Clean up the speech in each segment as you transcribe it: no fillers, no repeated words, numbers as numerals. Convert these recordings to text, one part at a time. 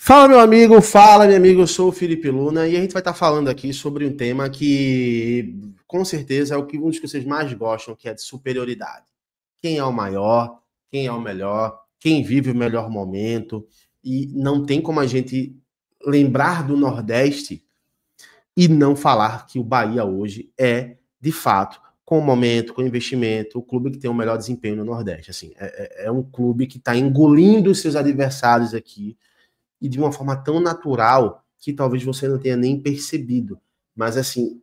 Fala, meu amigo, fala, meu amigo, eu sou o Felipe Luna e a gente vai estar falando aqui sobre um tema que, com certeza, é um dos que vocês mais gostam, que é de superioridade. Quem é o maior, quem é o melhor, quem vive o melhor momento, e não tem como a gente lembrar do Nordeste e não falar que o Bahia hoje é, de fato, com o momento, com o investimento, o clube que tem o melhor desempenho no Nordeste. Assim, é um clube que está engolindo os seus adversários aqui, e de uma forma tão natural que talvez você não tenha nem percebido. Mas, assim,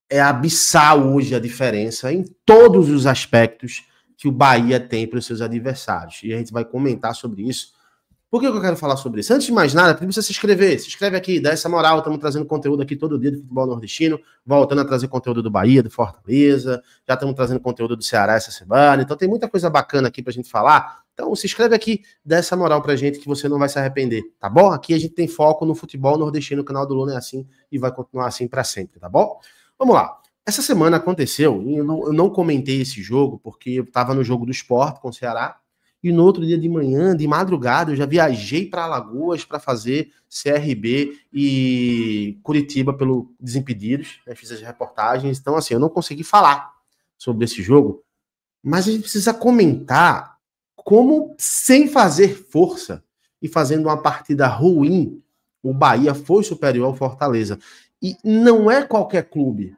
é abissal hoje a diferença em todos os aspectos que o Bahia tem para os seus adversários. E a gente vai comentar sobre isso. Por que eu quero falar sobre isso? Antes de mais nada, pedi você se inscrever. Se inscreve aqui, dá essa moral. Estamos trazendo conteúdo aqui todo dia do futebol nordestino, voltando a trazer conteúdo do Bahia, do Fortaleza. Já estamos trazendo conteúdo do Ceará essa semana. Então tem muita coisa bacana aqui pra gente falar. Então se inscreve aqui, dá essa moral pra gente que você não vai se arrepender, tá bom? Aqui a gente tem foco no futebol nordestino, o canal do Luna é assim e vai continuar assim para sempre, tá bom? Vamos lá. Essa semana aconteceu, e eu não comentei esse jogo, porque eu estava no jogo do Sport com o Ceará, e no outro dia de manhã, de madrugada, eu já viajei para Alagoas para fazer CRB e Curitiba pelo Desimpedidos, né? Fiz as reportagens. Então, assim, eu não consegui falar sobre esse jogo, mas a gente precisa comentar como, sem fazer força e fazendo uma partida ruim, o Bahia foi superior ao Fortaleza. E não é qualquer clube,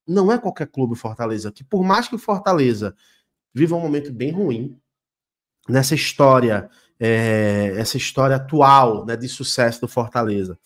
não é qualquer clube o Fortaleza, que por mais que o Fortaleza viva um momento bem ruim, nessa história, essa história atual, né, de sucesso do Fortaleza.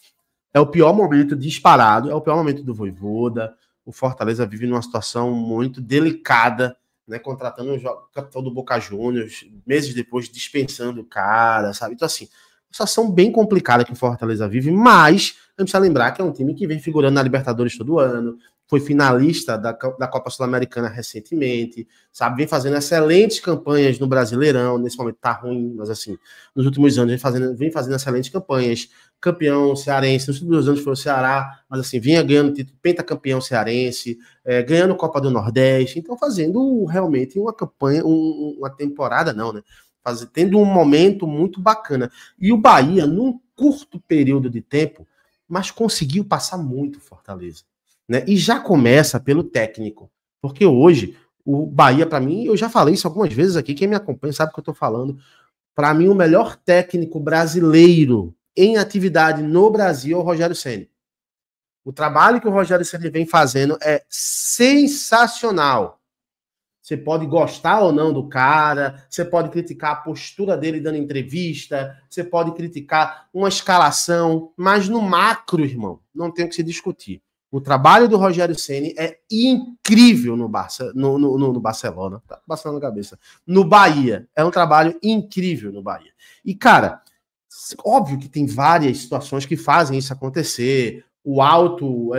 É o pior momento disparado, é o pior momento do Vojvoda. O Fortaleza vive numa situação muito delicada, né, contratando o capitão do Boca Juniors, meses depois dispensando o cara, sabe? Então, assim, uma situação bem complicada que o Fortaleza vive, mas a gente precisa lembrar que é um time que vem figurando na Libertadores todo ano, foi finalista da Copa Sul-Americana recentemente, sabe? Vem fazendo excelentes campanhas no Brasileirão, nesse momento tá ruim, mas assim, nos últimos anos vem fazendo excelentes campanhas, campeão cearense, nos últimos anos foi o Ceará, mas assim, vinha ganhando título pentacampeão cearense, ganhando Copa do Nordeste, então fazendo realmente uma campanha, uma temporada não, né? Tendo um momento muito bacana. E o Bahia, num curto período de tempo, mas conseguiu passar muito Fortaleza. Né? E já começa pelo técnico, porque hoje o Bahia, para mim, eu já falei isso algumas vezes aqui, quem me acompanha sabe o que eu estou falando, para mim o melhor técnico brasileiro em atividade no Brasil é o Rogério Ceni. O trabalho que o Rogério Ceni vem fazendo é sensacional. Você pode gostar ou não do cara, você pode criticar a postura dele dando entrevista, você pode criticar uma escalação, mas no macro, irmão, não tem o que se discutir. O trabalho do Rogério Ceni é incrível no Barcelona. Tá passando na cabeça. No Bahia. É um trabalho incrível no Bahia. E, cara, óbvio que tem várias situações que fazem isso acontecer. O alto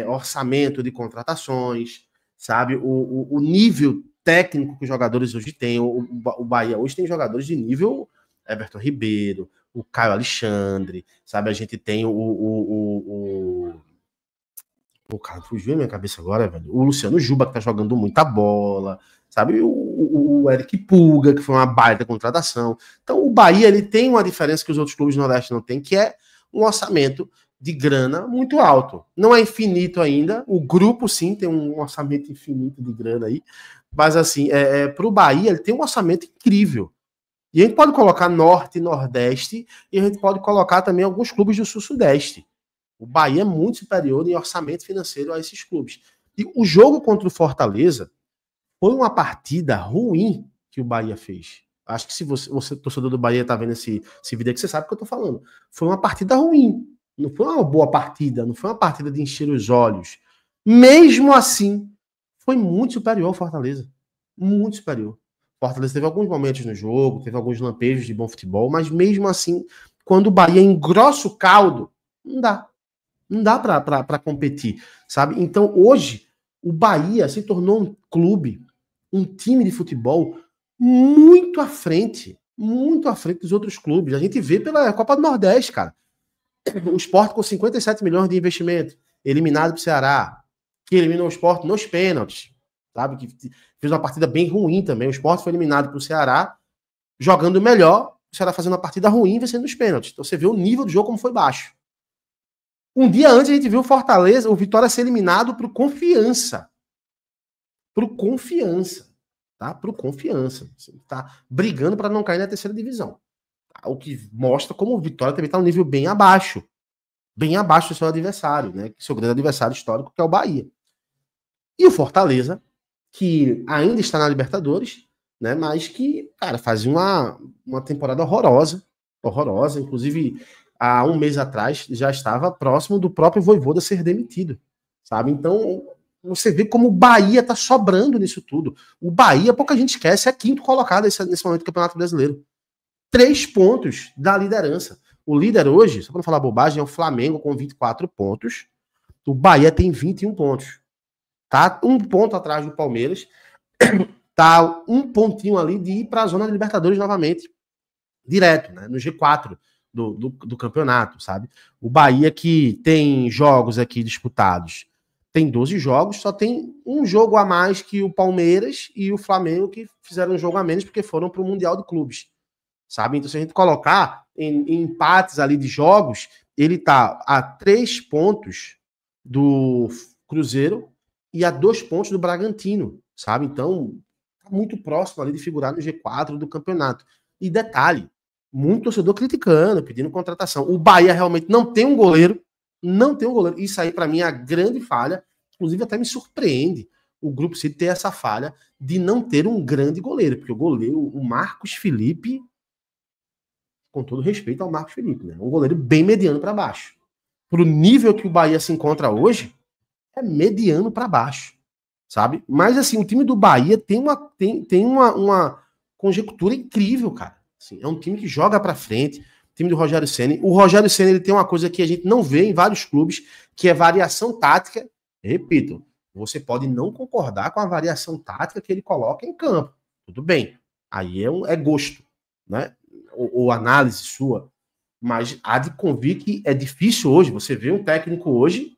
orçamento de contratações, sabe? O nível técnico que os jogadores hoje têm. O Bahia hoje tem jogadores de nível Everton Ribeiro, o Caio Alexandre, sabe? A gente tem o cara fugiu na minha cabeça agora, velho. O Luciano Juba, que tá jogando muita bola, sabe? O Eric Pulga, que foi uma baita contratação. Então, o Bahia, ele tem uma diferença que os outros clubes do Nordeste não têm, que é um orçamento de grana muito alto. Não é infinito ainda. O grupo, sim, tem um orçamento infinito de grana aí. Mas, assim, pro Bahia, ele tem um orçamento incrível. E a gente pode colocar Norte e Nordeste, e a gente pode colocar também alguns clubes do Sul-Sudeste. O Bahia é muito superior em orçamento financeiro a esses clubes. E o jogo contra o Fortaleza foi uma partida ruim que o Bahia fez. Acho que se você torcedor do Bahia, tá vendo esse vídeo aqui, você sabe o que eu tô falando. Foi uma partida ruim. Não foi uma boa partida, não foi uma partida de encher os olhos. Mesmo assim, foi muito superior ao Fortaleza. Muito superior. O Fortaleza teve alguns momentos no jogo, teve alguns lampejos de bom futebol, mas mesmo assim, quando o Bahia engrossa o caldo, não dá. Não dá para competir, sabe? Então, hoje, o Bahia se tornou um clube, um time de futebol muito à frente dos outros clubes. A gente vê pela Copa do Nordeste, cara. O Sport com 57 milhões de investimento, eliminado pro Ceará, que eliminou o Sport nos pênaltis, sabe? Que fez uma partida bem ruim também. O Sport foi eliminado pro Ceará, jogando melhor o Ceará fazendo uma partida ruim e vencendo os pênaltis. Então você vê o nível do jogo como foi baixo. Um dia antes a gente viu o Fortaleza, o Vitória ser eliminado pro Confiança. Pro Confiança. Tá? Pro Confiança. Tá brigando para não cair na terceira divisão. O que mostra como o Vitória também está um nível bem abaixo do seu adversário, né? Seu grande adversário histórico, que é o Bahia. E o Fortaleza, que ainda está na Libertadores, né? Mas que, cara, fazia uma temporada horrorosa, inclusive há um mês atrás já estava próximo do próprio Vojvoda ser demitido, sabe? Então você vê como o Bahia está sobrando nisso tudo. O Bahia, pouca gente esquece, é quinto colocado nesse momento do Campeonato Brasileiro. 3 pontos da liderança. O líder hoje, só para não falar bobagem, é o Flamengo com 24 pontos. O Bahia tem 21 pontos. Tá 1 ponto atrás do Palmeiras. Tá 1 pontinho ali de ir para a zona de Libertadores novamente. Direto, né? No G4 do campeonato, sabe? O Bahia, que tem jogos aqui disputados, tem 12 jogos, só tem um jogo a mais que o Palmeiras e o Flamengo, que fizeram um jogo a menos porque foram para o Mundial de Clubes. Sabe? Então, se a gente colocar em empates ali de jogos, ele tá a 3 pontos do Cruzeiro e a 2 pontos do Bragantino, sabe? Então, tá muito próximo ali de figurar no G4 do campeonato. E detalhe, muito torcedor criticando, pedindo contratação. O Bahia realmente não tem um goleiro, Isso aí, para mim, é a grande falha. Inclusive, até me surpreende o Grupo City ter essa falha de não ter um grande goleiro, porque o goleiro, o Marcos Felipe, com todo respeito ao Marcos Felipe, né? Um goleiro bem mediano para baixo. Pro nível que o Bahia se encontra hoje, é mediano para baixo, sabe? Mas assim, o time do Bahia tem uma conjectura incrível, cara. Assim, é um time que joga para frente, o time do Rogério Ceni. O Rogério Ceni, ele tem uma coisa que a gente não vê em vários clubes, que é variação tática. Repito, você pode não concordar com a variação tática que ele coloca em campo. Tudo bem. Aí é gosto, né? Ou análise sua, mas há de convir que é difícil hoje. Você vê um técnico hoje,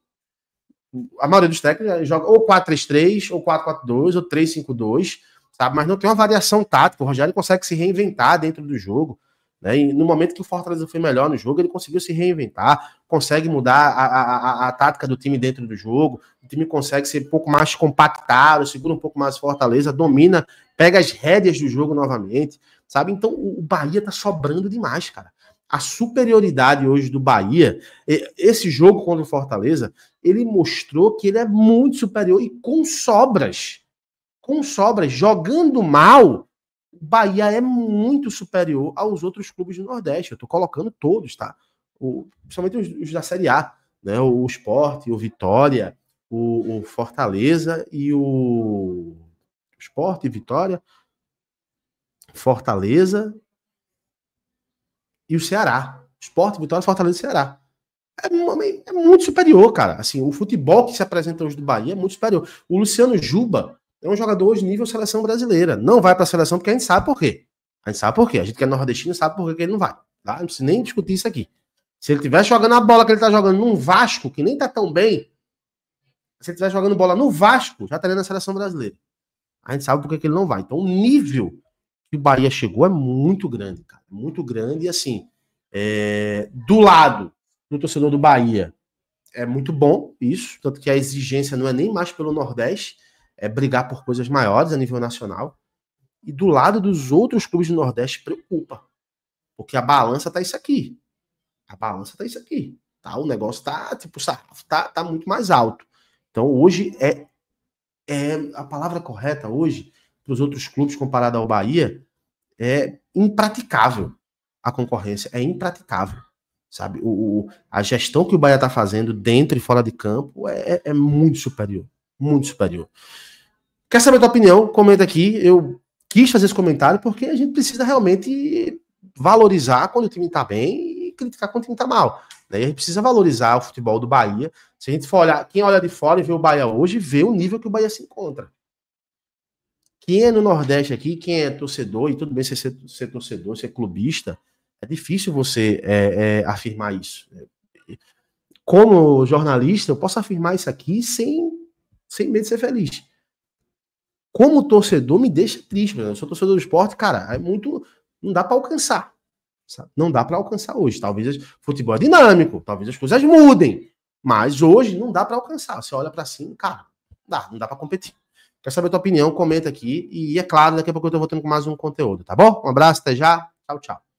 a maioria dos técnicos joga ou 4-3-3, ou 4-4-2, ou 3-5-2, sabe? Mas não tem uma variação tática. O Rogério consegue se reinventar dentro do jogo, né? E no momento que o Fortaleza foi melhor no jogo, ele conseguiu se reinventar, consegue mudar a tática do time dentro do jogo, o time consegue ser um pouco mais compactado, segura um pouco mais Fortaleza, domina, pega as rédeas do jogo novamente, sabe? Então o Bahia tá sobrando demais, cara. A superioridade hoje do Bahia, esse jogo contra o Fortaleza, ele mostrou que ele é muito superior e com sobras, jogando mal, o Bahia é muito superior aos outros clubes do Nordeste. Eu tô colocando todos, tá? Principalmente os da Série A, né? O Sport, o Vitória, o Fortaleza e o Sport, Vitória, Fortaleza e o Ceará. Sport, Vitória, Fortaleza e Ceará. É muito superior, cara. Assim, o futebol que se apresenta hoje do Bahia é muito superior. O Luciano Juba é um jogador hoje nível seleção brasileira. Não vai para a seleção porque a gente sabe por quê. A gente que é nordestino sabe por que ele não vai. Tá? Não precisa nem discutir isso aqui. Se ele estiver jogando a bola que ele está jogando num Vasco, que nem tá tão bem, se ele estiver jogando bola no Vasco, já estaria na seleção brasileira. A gente sabe por que ele não vai. Então, o nível que o Bahia chegou é muito grande, cara. Muito grande. E assim, do lado do torcedor do Bahia, é muito bom isso. Tanto que a exigência não é nem mais pelo Nordeste, é brigar por coisas maiores a nível nacional. E do lado dos outros clubes do Nordeste preocupa. Porque a balança tá isso aqui. Tá? O negócio tá, tipo, tá muito mais alto. Então hoje é a palavra correta hoje para os outros clubes comparado ao Bahia é impraticável. A concorrência é impraticável, sabe? A gestão que o Bahia tá fazendo dentro e fora de campo é muito superior, muito superior. Quer saber a tua opinião? Comenta aqui. Eu quis fazer esse comentário porque a gente precisa realmente valorizar quando o time tá bem e criticar quando o time tá mal. Né? A gente precisa valorizar o futebol do Bahia. Se a gente for olhar, quem olha de fora e vê o Bahia hoje, vê o nível que o Bahia se encontra. Quem é no Nordeste aqui, quem é torcedor, e tudo bem ser torcedor, ser clubista, é difícil você afirmar isso. Como jornalista, eu posso afirmar isso aqui sem medo de ser feliz. Como torcedor, me deixa triste. Eu sou torcedor do esporte, cara, é muito. Não dá para alcançar. Não dá para alcançar hoje. Talvez o futebol é dinâmico, talvez as coisas mudem, mas hoje não dá para alcançar. Você olha para cima, cara, não dá para competir. Quer saber a tua opinião? Comenta aqui. E é claro, daqui a pouco eu tô voltando com mais um conteúdo, tá bom? Um abraço, até já. Tchau, tchau.